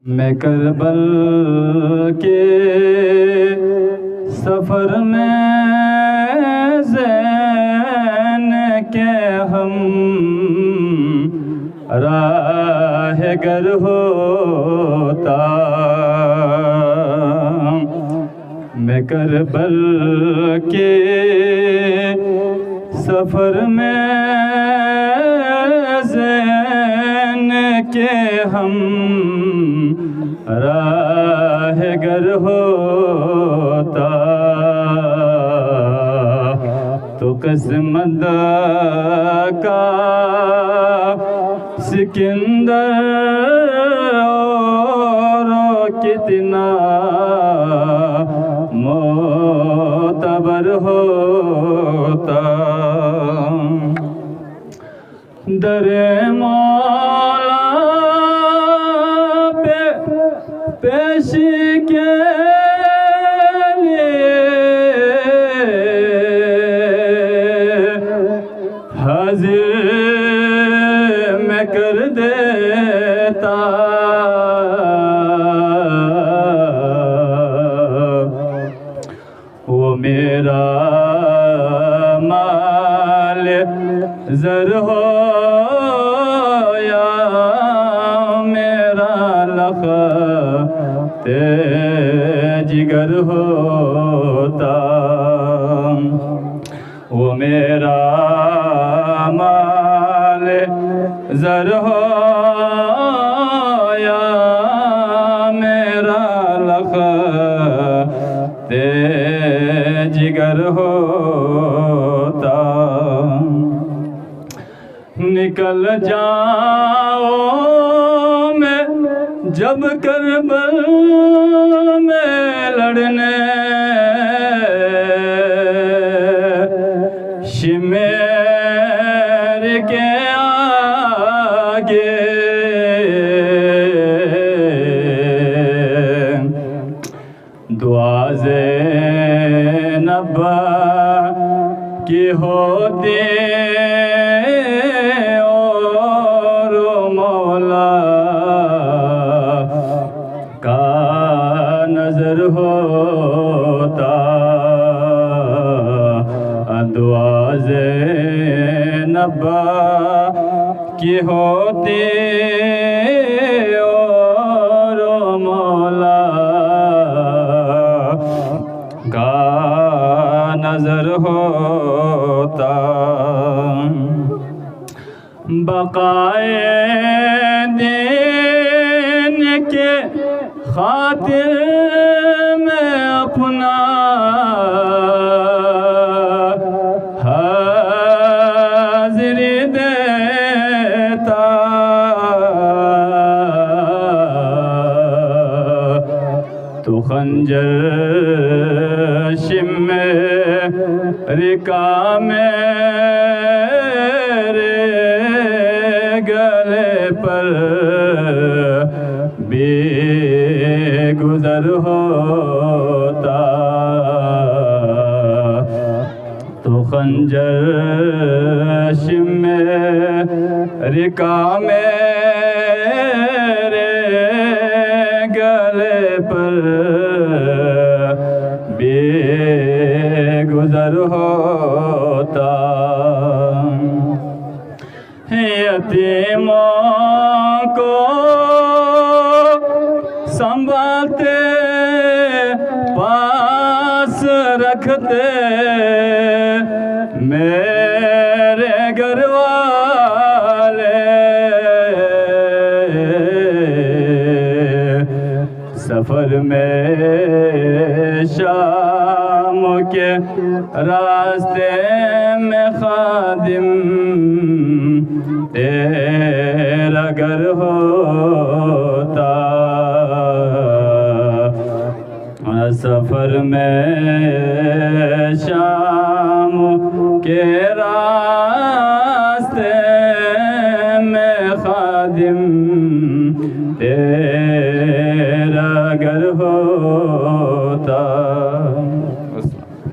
मैं करबल के सफ़र में ज़ैन के हम राहगर होता। मैं करबल के सफ़र में ज़ैन के हम राहगर होता तो किस्मत का सिकंदर और कितना मोतबर होता। दरे मौला पे पेश के लिए हाजिर मैं कर देता। वो मेरा माल ज़र हो या मेरा लख़्त जिगर होता। वो मेरा माल ज़र हो या मेरा लख़्त जिगर होता। निकल जाओ मैं जब करबल में लड़ने शिमेर के आगे दुआ ज़ैनब की होती और मौला का नजर होता। दुआ ज़ैनब की होती और मौला का नजर होता। बक़ाए दीन के खातिर मैं अपना हाज़िरी देता। तो खंजर शिम्मेरिका मेरे गले पर बेगुज़र होता। तो खंजर शिम्मेरिका मेरे गले पर बेगुज़र होता। यतीमों को संभालते पास रखते मेरे घर वाले। सफ़र में शाम के रास्ते में खादिम तेरा घर होता। सफ़र में शाम के रास्ते